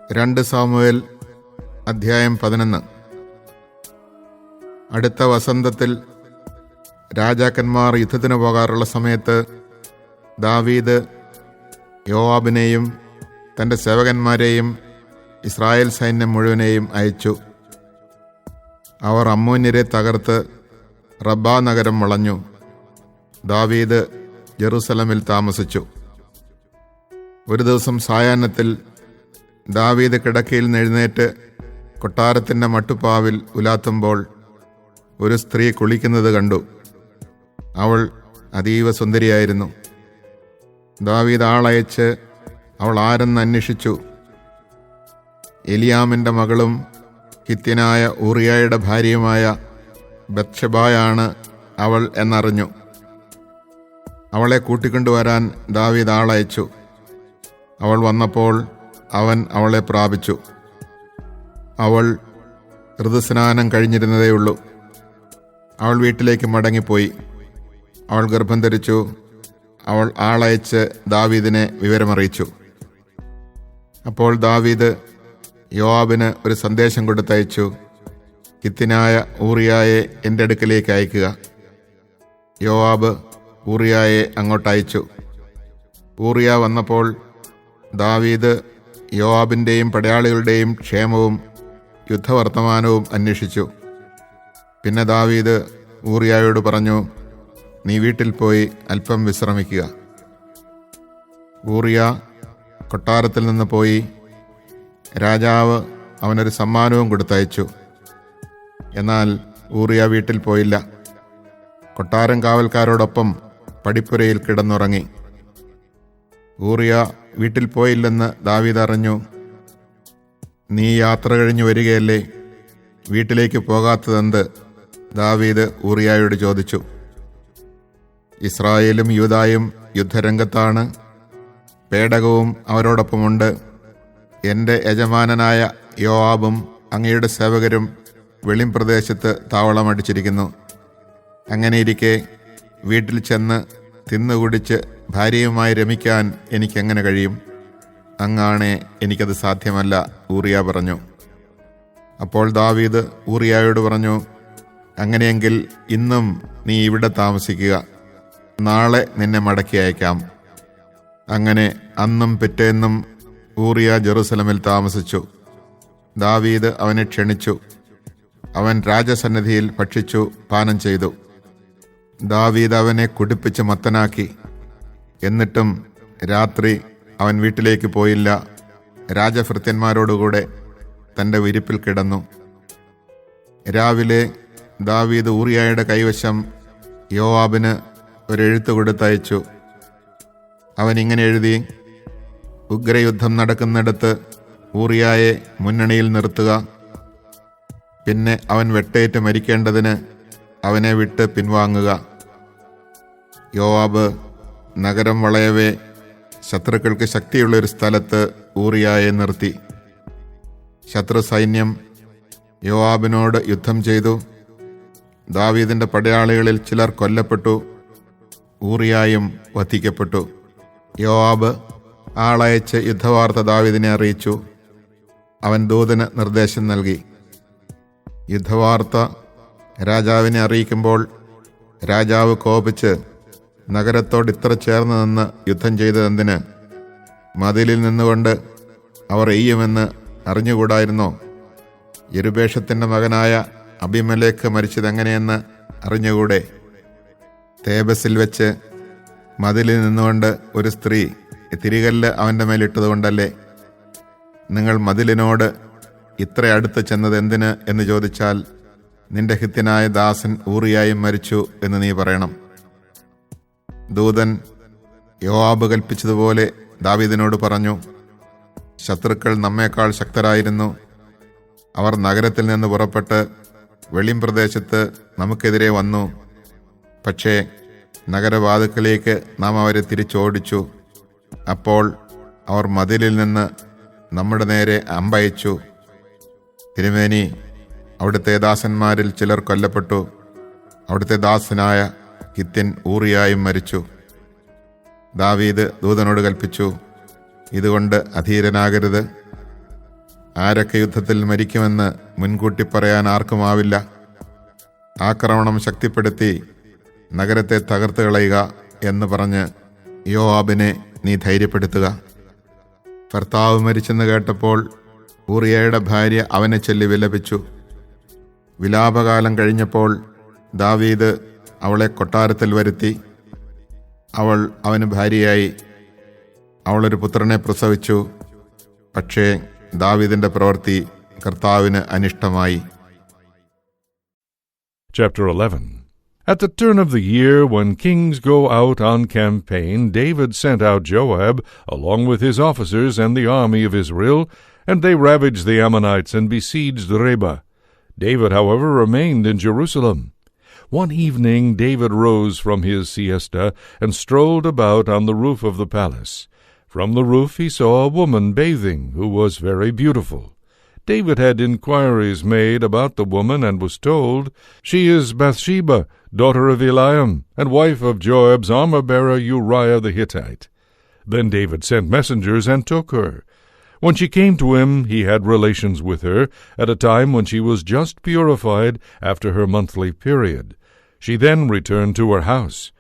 2 Samuel അധ്യായം 11. അടുത്ത വസന്തത്തിൽ രാജാക്കന്മാർ യുദ്ധത്തിന് പോകാറുള്ള സമയത്ത് ദാവീദ് യോവാബിനെയും തൻ്റെ സേവകന്മാരെയും ഇസ്രായേൽ സൈന്യം മുഴുവനെയും അയച്ചു. അവർ അമ്മോന്യരെ തകർത്ത് റബ്ബാ നഗരം വളഞ്ഞു. ദാവീദ് ജെറുസലമിൽ താമസിച്ചു. ഒരു ദിവസം സായാഹ്നത്തിൽ ദാവീദ് കിടക്കയിൽ എഴുന്നേറ്റ് കൊട്ടാരത്തിൻ്റെ മട്ടുപ്പാവിൽ ഉലാത്തുമ്പോൾ ഒരു സ്ത്രീ കുളിക്കുന്നത് കണ്ടു. അവൾ അതീവ സുന്ദരിയായിരുന്നു. ദാവീദ് ആളയച്ച് അവൾ ആരെന്ന് അന്വേഷിച്ചു. എലിയാമിൻ്റെ മകളും ഹിത്യനായ ഊറിയായുടെ ഭാര്യയുമായ ബത്ശബായാണ് അവൾ എന്നറിഞ്ഞു. അവളെ കൂട്ടിക്കൊണ്ടുവരാൻ ദാവീദ് ആളയച്ചു. അവൾ വന്നപ്പോൾ അവൻ അവളെ പ്രാപിച്ചു. അവൾ ഋതുസ്നാനം കഴിഞ്ഞിരുന്നതേയുള്ളൂ. അവൾ വീട്ടിലേക്ക് മടങ്ങിപ്പോയി. അവൾ ഗർഭം ധരിച്ചു. അവൾ ആളയച്ച് ദാവീദിനെ വിവരമറിയിച്ചു. അപ്പോൾ ദാവീദ് യോവാബിന് ഒരു സന്ദേശം കൊടുത്തയച്ചു. ഹിത്യനായ ഊറിയായെ എൻ്റെ അടുക്കലേക്ക് അയക്കുക. യോവാബ് ഊറിയായെ അങ്ങോട്ടയച്ചു. ഊറിയ വന്നപ്പോൾ ദാവീദ് യോവാബിൻ്റെയും പടയാളികളുടെയും ക്ഷേമവും യുദ്ധവർത്തമാനവും അന്വേഷിച്ചു. പിന്നെ ദാവീദ് ഊറിയായോട് പറഞ്ഞു, നീ വീട്ടിൽ പോയി അല്പം വിശ്രമിക്കുക. ഊറിയ കൊട്ടാരത്തിൽ നിന്ന് പോയി. രാജാവ് അവനൊരു സമ്മാനവും കൊടുത്തയച്ചു. എന്നാൽ ഊറിയ വീട്ടിൽ പോയില്ല. കൊട്ടാരം കാവൽക്കാരോടൊപ്പം പടിപ്പുരയിൽ കിടന്നുറങ്ങി. ഊറിയ വീട്ടിൽ പോയില്ലെന്ന് ദാവീദ് അറിഞ്ഞു. നീ യാത്ര കഴിഞ്ഞു വരികയല്ലേ, വീട്ടിലേക്ക് പോകാത്തതെന്ത്? ദാവീദ് ഊറിയായോട് ചോദിച്ചു. ഇസ്രായേലും യൂദായും യുദ്ധരംഗത്താണ്. പേടകവും അവരോടൊപ്പമുണ്ട്. എൻ്റെ യജമാനനായ യോവാബും അങ്ങയുടെ സേവകരും വെളിംപ്രദേശത്ത് താവളമടിച്ചിരിക്കുന്നു. അങ്ങനെയിരിക്കെ വീട്ടിൽ ചെന്ന് തിന്നുകുടിച്ച് ഭാര്യയുമായി രമിക്കാൻ എനിക്കെങ്ങനെ കഴിയും? അങ്ങാണെ എനിക്കത് സാധ്യമല്ല, ഊറിയ പറഞ്ഞു. അപ്പോൾ ദാവീദ് ഊറിയായോട് പറഞ്ഞു, അങ്ങനെയെങ്കിൽ ഇന്നും നീ ഇവിടെ താമസിക്കുക. നാളെ നിന്നെ മടക്കി അയക്കാം. അങ്ങനെ അന്നും പിറ്റേന്നും ഊറിയ ജെറുസലമിൽ താമസിച്ചു. ദാവീദ് അവനെ ക്ഷണിച്ചു. അവൻ രാജസന്നിധിയിൽ ഭക്ഷിച്ചു പാനം ചെയ്തു. ദാവീദ് അവനെ കുടിപ്പിച്ച് മത്തനാക്കി. എന്നിട്ടും രാത്രി അവൻ വീട്ടിലേക്ക് പോയില്ല. രാജഭൃത്യന്മാരോടുകൂടെ തൻ്റെ വിരിപ്പിൽ കിടന്നു. രാവിലെ ദാവീദ് ഊറിയായുടെ കൈവശം യോവാബിന് ഒരെഴുത്ത് കൊടുത്തയച്ചു. അവൻ ഇങ്ങനെ എഴുതി: ഉഗ്രയുദ്ധം നടക്കുന്നിടത്ത് ഊറിയായെ മുന്നണിയിൽ നിർത്തുക. പിന്നെ അവൻ വെട്ടേറ്റ് മരിക്കേണ്ടതിന് അവനെ വിട്ട് പിൻവാങ്ങുക. യോവാബ് നഗരം വളയവേ ശത്രുക്കൾക്ക് ശക്തിയുള്ള ഒരു സ്ഥലത്ത് ഊറിയായെ നിർത്തി. ശത്രു സൈന്യം യോവാബിനോട് യുദ്ധം ചെയ്തു. ദാവീദിൻ്റെ പടയാളികളിൽ ചിലർ കൊല്ലപ്പെട്ടു. ഊറിയായും വധിക്കപ്പെട്ടു. യോവാബ് ആളയച്ച് യുദ്ധവാർത്ത ദാവീദിനെ അറിയിച്ചു. അവൻ ദൂതന് നിർദ്ദേശം നൽകി. യുദ്ധവാർത്ത രാജാവിനെ അറിയിക്കുമ്പോൾ രാജാവ് കോപിച്ച്, നഗരത്തോട് ഇത്ര ചേർന്ന് നിന്ന് യുദ്ധം ചെയ്തതെന്തിന്? മതിലിൽ നിന്നുകൊണ്ട് അവർ എയ്യുമെന്ന് അറിഞ്ഞുകൂടായിരുന്നോ? യെരുബേഷത്തിൻ്റെ മകനായ അബിമേലെക്ക് മരിച്ചതെങ്ങനെയെന്ന് അറിഞ്ഞുകൂടെ? തേബസിൽ വെച്ച് മതിലിൽ നിന്നുകൊണ്ട് ഒരു സ്ത്രീ തിരികല്ല് അവൻ്റെ മേലിട്ടതുകൊണ്ടല്ലേ? നിങ്ങൾ മതിലിനോട് ഇത്ര അടുത്ത് ചെന്നത് എന്തിന് എന്ന് ചോദിച്ചാൽ, നിന്റെ ഹിത്യനായ ദാസൻ ഊറിയായും മരിച്ചു എന്ന് നീ പറയണം. ദൂതൻ യോവാബ് കൽപ്പിച്ചതുപോലെ ദാവീദിനോട് പറഞ്ഞു. ശത്രുക്കൾ നമ്മേക്കാൾ ശക്തരായിരുന്നു. അവർ നഗരത്തിൽ നിന്ന് പുറപ്പെട്ട് വെളിംപ്രദേശത്ത് നമുക്കെതിരെ വന്നു. പക്ഷേ നഗരവാതിക്കലേക്ക് നാം അവരെ തിരിച്ചോടിച്ചു. അപ്പോൾ അവർ മതിലിൽ നിന്ന് നമ്മുടെ നേരെ അമ്പയച്ചു. തിരുമേനി, അവിടുത്തെ ദാസന്മാരിൽ ചിലർ കൊല്ലപ്പെട്ടു. അവിടുത്തെ ദാസനായ ഹിത്യൻ ഊറിയായും മരിച്ചു. ദാവീദ് ദൂതനോട് കൽപ്പിച്ചു, ഇതുകൊണ്ട് അധീരനാകരുത്. ആരൊക്കെ യുദ്ധത്തിൽ മരിക്കുമെന്ന് മുൻകൂട്ടി പറയാൻ ആർക്കുമാവില്ല. ആക്രമണം ശക്തിപ്പെടുത്തി നഗരത്തെ തകർത്ത് കളയുക എന്ന് പറഞ്ഞ് യോവാബിനെ നീ ധൈര്യപ്പെടുത്തുക. ഭർത്താവ് മരിച്ചെന്ന് കേട്ടപ്പോൾ ഊറിയയുടെ ഭാര്യ അവനെ ചൊല്ലി വിലപിച്ചു. വിലാപകാലം കഴിഞ്ഞപ്പോൾ ദാവീദ് അവളെ കൊട്ടാരത്തിൽ വരുത്തി. അവൾ അവന് ഭാര്യയായി. അവളൊരു പുത്രനെ പ്രസവിച്ചു. പക്ഷേ ദാവീദിന്റെ പ്രവൃത്തി കർത്താവിന് അനിഷ്ടമായി. Chapter 11. At the turn of the year, when kings go out on campaign, David sent out Joab, along with his officers and the army of Israel, and they ravaged the Ammonites and besieged Reba. David, however, remained in Jerusalem. One evening David rose from his siesta and strolled about on the roof of the palace. From the roof he saw a woman bathing, who was very beautiful. David had inquiries made about the woman and was told, "She is Bathsheba, daughter of Eliam, and wife of Joab's armor-bearer Uriah the Hittite." Then David sent messengers and took her. When she came to him, he had relations with her at a time when she was just purified after her monthly period. She then returned to her house.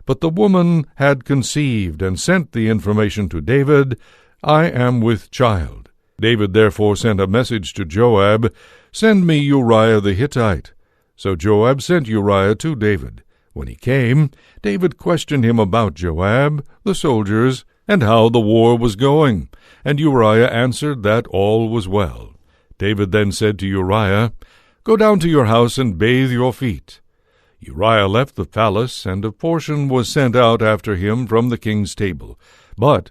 But the woman had conceived and sent the information to David, "I am with child." David therefore sent a message to Joab, "Send me Uriah the Hittite." So Joab sent Uriah to David. When he came, David questioned him about Joab, the soldiers, and how the war was going, and Uriah answered that all was well. David then said to Uriah, "Go down to your house and bathe your feet." Uriah left the palace, and a portion was sent out after him from the king's table. But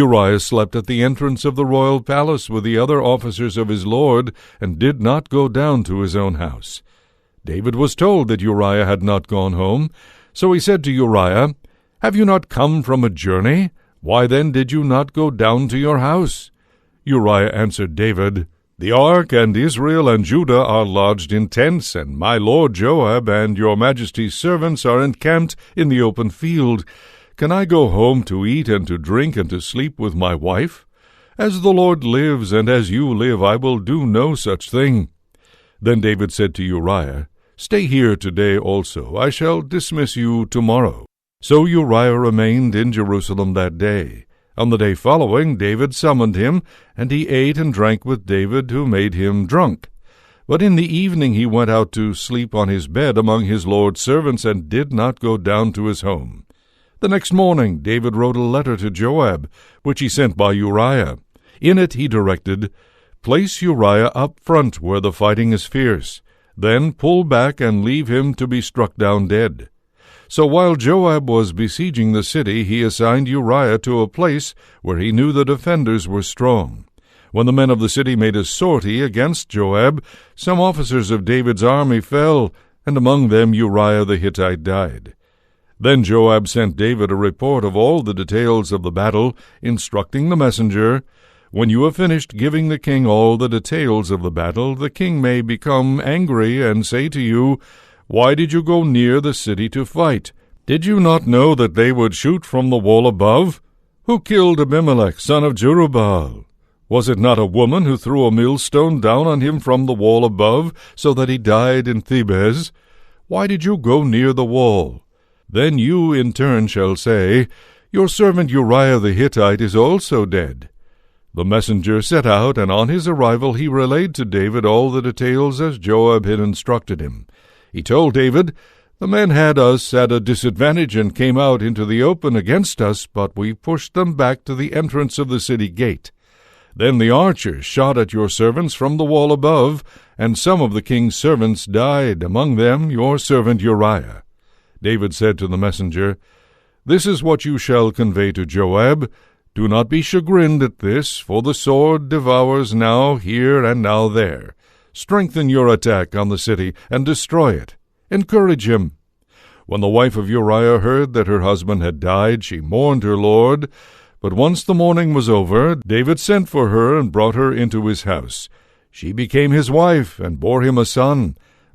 Uriah slept at the entrance of the royal palace with the other officers of his lord, and did not go down to his own house. David was told that Uriah had not gone home, so he said to Uriah, "Have you not come from a journey? Why then did you not go down to your house?" Uriah answered David, "The ark and Israel and Judah are lodged in tents, and my lord Joab and your majesty's servants are encamped in the open field. Can I go home to eat and to drink and to sleep with my wife? As the Lord lives, and as you live, I will do no such thing." Then David said to Uriah, "Stay here today also. I shall dismiss you tomorrow." So Uriah remained in Jerusalem that day. On the day following, David summoned him, and he ate and drank with David, who made him drunk. But in the evening he went out to sleep on his bed among his lord's servants, and did not go down to his home. The next morning David wrote a letter to Joab, which he sent by Uriah. In it he directed, "Place Uriah up front where the fighting is fierce. Then pull back and leave him to be struck down dead." So while Joab was besieging the city, he assigned Uriah to a place where he knew the defenders were strong. When the men of the city made a sortie against Joab, some officers of David's army fell, and among them Uriah the Hittite died. Then Joab sent David a report of all the details of the battle, instructing the messenger, "When you have finished giving the king all the details of the battle, the king may become angry and say to you, 'Why did you go near the city to fight? Did you not know that they would shoot from the wall above? Who killed Abimelech, son of Jerubbaal? Was it not a woman who threw a millstone down on him from the wall above, so that he died in Thebez? Why did you go near the wall?' Then you in turn shall say, 'Your servant Uriah the Hittite is also dead.'" The messenger set out, and on his arrival he relayed to David all the details as Joab had instructed him. He told David, "The men had us at a disadvantage and came out into the open against us, but we pushed them back to the entrance of the city gate. Then the archers shot at your servants from the wall above, and some of the king's servants died, among them your servant Uriah." David said to the messenger, "This is what you shall convey to Joab. Do not be chagrined at this, for the sword devours now here and now there. Strengthen your attack on the city, and destroy it. Encourage him." When the wife of Uriah heard that her husband had died, she mourned her lord. But once the mourning was over, David sent for her and brought her into his house. She became his wife, and bore him a son.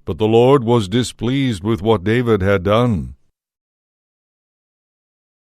But the Lord was displeased with what David had done.